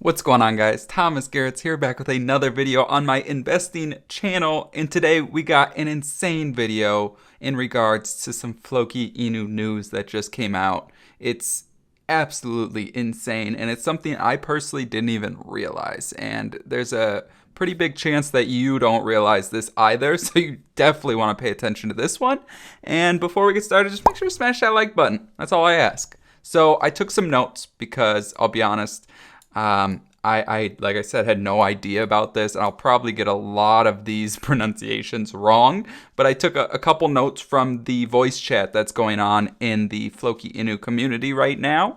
What's going on, guys? Thomas Garetz here, back with another video on my investing channel, and today we got an insane video in regards to some Floki Inu news that just came out. It's absolutely insane, and it's something I personally didn't even realize, and there's a pretty big chance that you don't realize this either, so you definitely want to pay attention to this one. And before we get started, just make sure to smash that like button. That's all I ask. So I took some notes because I'll be honest, I like I said, had no idea about this, and I'll probably get a lot of these pronunciations wrong, but I took a couple notes from the voice chat that's going on in the Floki Inu community right now,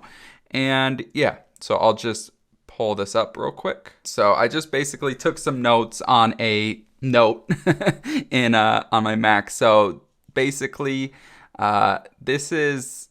and yeah, so I'll just pull this up real quick. So I just basically took some notes on a note in on my Mac. So basically, this is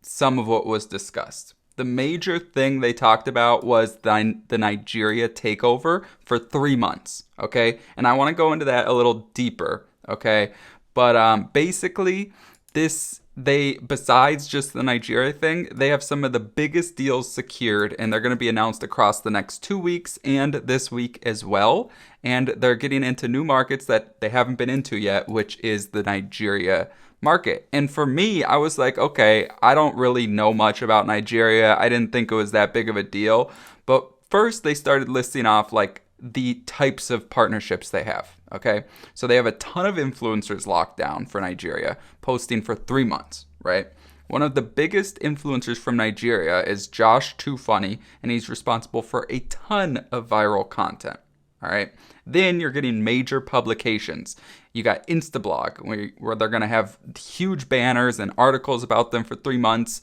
some of what was discussed. The major thing they talked about was the Nigeria takeover for 3 months, okay? And I want to go into that a little deeper, okay? But basically, besides just the Nigeria thing, they have some of the biggest deals secured, and they're going to be announced across the next 2 weeks and this week as well. And they're getting into new markets that they haven't been into yet, which is the Nigeria market. And for me, I was like, okay, I don't really know much about Nigeria. I didn't think it was that big of a deal. But first, they started listing off like the types of partnerships they have. Okay, so they have a ton of influencers locked down for Nigeria, posting for 3 months, right? One of the biggest influencers from Nigeria is Josh Too Funny, and he's responsible for a ton of viral content. All right. Then you're getting major publications. You got Instablog, where they're going to have huge banners and articles about them for 3 months.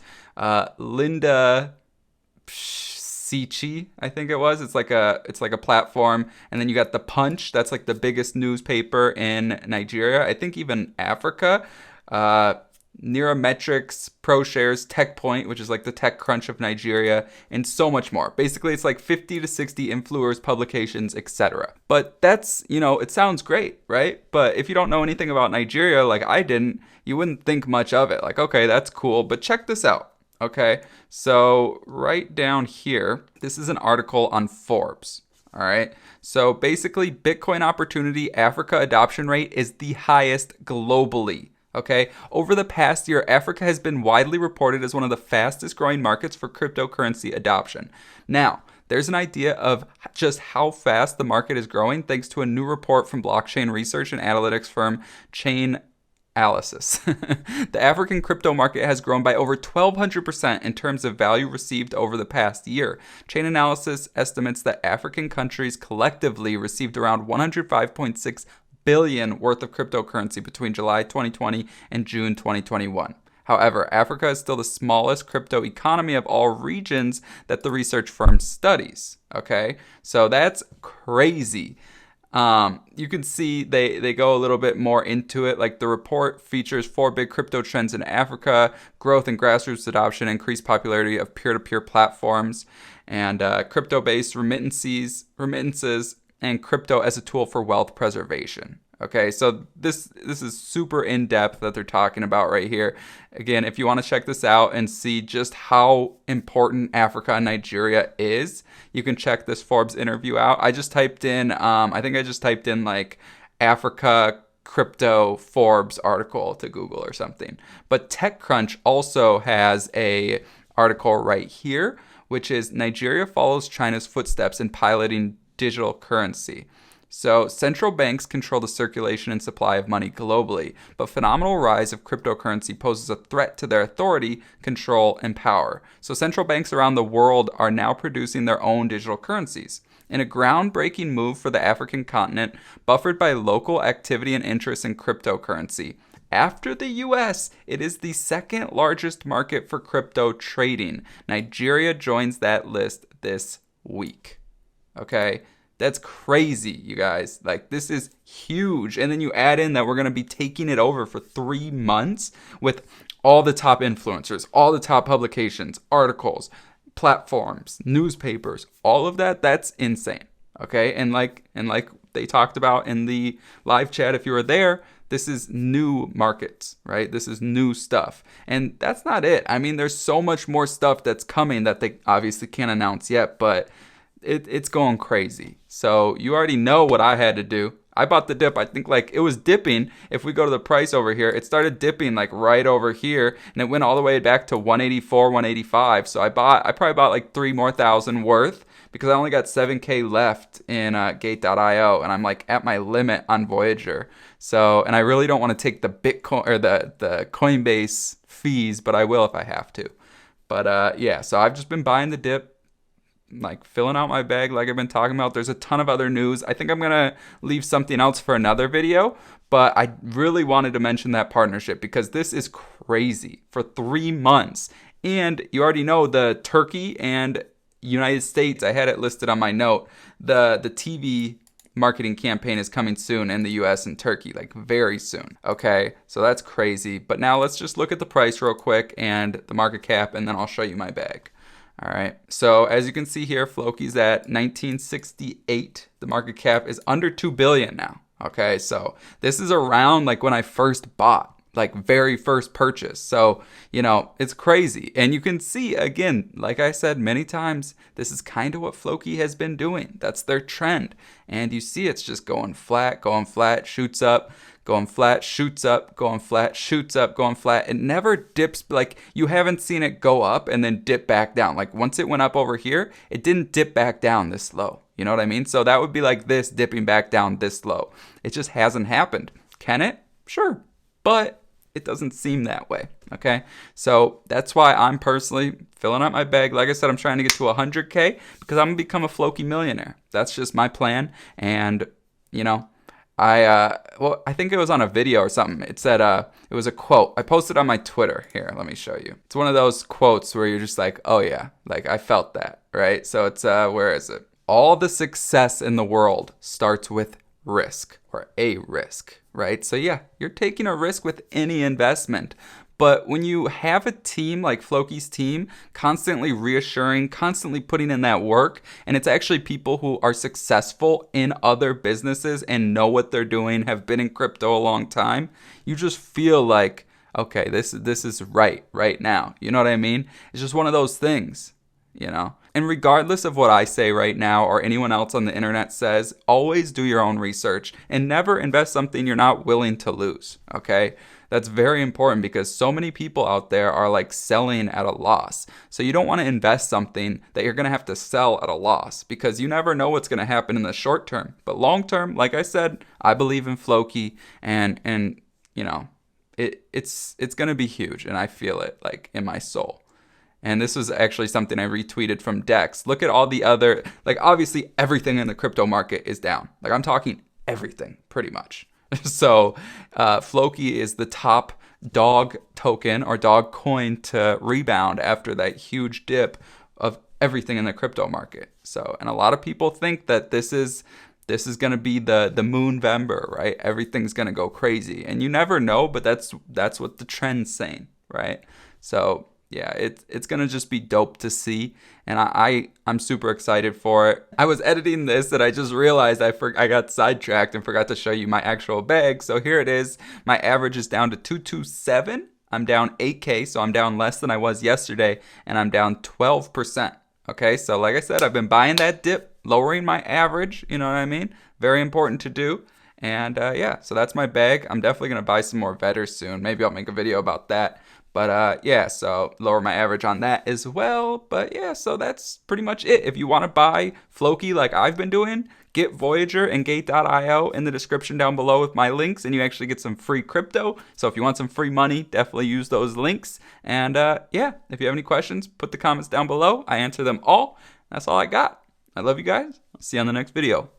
Linda Sichi, I think it was. It's like a platform. And then you got The Punch. That's like the biggest newspaper in Nigeria. I think even Africa. Neurometrics, ProShares, TechPoint, which is like the tech crunch of Nigeria, and so much more. Basically, it's like 50 to 60 influencers, publications, etc. But that's, it sounds great, right? But if you don't know anything about Nigeria, like I didn't, you wouldn't think much of it. Like, okay, that's cool, but check this out, okay? So right down here, this is an article on Forbes. All right. So basically, Bitcoin opportunity Africa adoption rate is the highest globally. Okay, over the past year, Africa has been widely reported as one of the fastest growing markets for cryptocurrency adoption. Now, there's an idea of just how fast the market is growing thanks to a new report from blockchain research and analytics firm Chainalysis. The African crypto market has grown by over 1,200% in terms of value received over the past year. Chainalysis estimates that African countries collectively received around 105.6 billion worth of cryptocurrency between July 2020 and June 2021. However, Africa is still the smallest crypto economy of all regions that the research firm studies. Okay, so that's crazy. You can see they go a little bit more into it. Like the report features 4 big crypto trends in Africa: growth and grassroots adoption, increased popularity of peer-to-peer platforms, and crypto-based remittances, and crypto as a tool for wealth preservation. Okay, so this is super in-depth that they're talking about right here. Again, if you want to check this out and see just how important Africa and Nigeria is, you can check this Forbes interview out. I just typed in, like Africa crypto Forbes article to Google or something. But TechCrunch also has a article right here, which is Nigeria follows China's footsteps in piloting digital currency. So central banks control the circulation and supply of money globally, but phenomenal rise of cryptocurrency poses a threat to their authority, control, and power. So central banks around the world are now producing their own digital currencies. In a groundbreaking move for the African continent, buffered by local activity and interest in cryptocurrency. After the US, it is the second largest market for crypto trading. Nigeria joins that list this week. Okay, that's crazy, you guys. Like, this is huge. And then you add in that we're going to be taking it over for 3 months with all the top influencers, all the top publications, articles, platforms, newspapers, all of that. That's insane. Okay, and like they talked about in the live chat, if you were there, this is new markets, right? This is new stuff. And that's not it. I mean, there's so much more stuff that's coming that they obviously can't announce yet, but it's going crazy. So you already know what I had to do. I bought the dip. I think like it was dipping. If we go to the price over here, it started dipping like right over here, and it went all the way back to 184, 185. So I probably bought like 3,000 more worth because I only got 7K left in Gate.io, and I'm like at my limit on Voyager. So, and I really don't want to take the Bitcoin or the Coinbase fees, but I will if I have to. But yeah, so I've just been buying the dip, like filling out my bag like I've been talking about. There's a ton of other news. I think I'm going to leave something else for another video, but I really wanted to mention that partnership because this is crazy for 3 months. And you already know the Turkey and United States, I had it listed on my note. The TV marketing campaign is coming soon in the US and Turkey, like very soon. Okay, so that's crazy. But now let's just look at the price real quick and the market cap, and then I'll show you my bag. All right, so as you can see here, Floki's at 1968. The market cap is under 2 billion now. Okay, so this is around like when I first bought, like very first purchase. So, you know, it's crazy. And you can see, again, like I said many times, this is kind of what Floki has been doing. That's their trend. And you see it's just going flat, shoots up, going flat, shoots up, going flat, shoots up, going flat. It never dips. Like you haven't seen it go up and then dip back down. Like once it went up over here, it didn't dip back down this low. You know what I mean? So that would be like this dipping back down this low. It just hasn't happened. Can it? Sure. But it doesn't seem that way, okay? So that's why I'm personally filling up my bag. Like I said, I'm trying to get to 100K because I'm going to become a Floki millionaire. That's just my plan. And, you know, I think it was on a video or something. It said, it was a quote. I posted on my Twitter. Here, let me show you. It's one of those quotes where you're just like, oh yeah, like I felt that, right? So it's, where is it? All the success in the world starts with risk or a risk, right? So yeah, you're taking a risk with any investment. But when you have a team like Floki's team constantly reassuring, constantly putting in that work, and it's actually people who are successful in other businesses and know what they're doing, have been in crypto a long time, you just feel like, okay, this is right now. You know what I mean? It's just one of those things, you know? And regardless of what I say right now or anyone else on the internet says, always do your own research and never invest something you're not willing to lose, okay? That's very important because so many people out there are like selling at a loss. So you don't want to invest something that you're going to have to sell at a loss because you never know what's going to happen in the short term. But long term, like I said, I believe in Floki and you know, it's going to be huge and I feel it like in my soul. And this was actually something I retweeted from Dex. Look at all the other, like obviously everything in the crypto market is down. Like I'm talking everything pretty much. So Floki is the top dog token or dog coin to rebound after that huge dip of everything in the crypto market. So, and a lot of people think that this is going to be the Moonvember, right? Everything's going to go crazy. And you never know, but that's what the trend's saying, right? So yeah, it's going to just be dope to see. And I'm super excited for it. I was editing this and I just realized I got sidetracked and forgot to show you my actual bag. So here it is. My average is down to 227. I'm down 8K, so I'm down less than I was yesterday. And I'm down 12%. Okay, so like I said, I've been buying that dip, lowering my average. You know what I mean? Very important to do. And yeah, so that's my bag. I'm definitely going to buy some more Vetters soon. Maybe I'll make a video about that. But yeah, so lower my average on that as well. But yeah, so that's pretty much it. If you want to buy Floki like I've been doing, get Voyager and Gate.io in the description down below with my links, and you actually get some free crypto. So if you want some free money, definitely use those links. And yeah, if you have any questions, put the comments down below. I answer them all. That's all I got. I love you guys. I'll see you on the next video.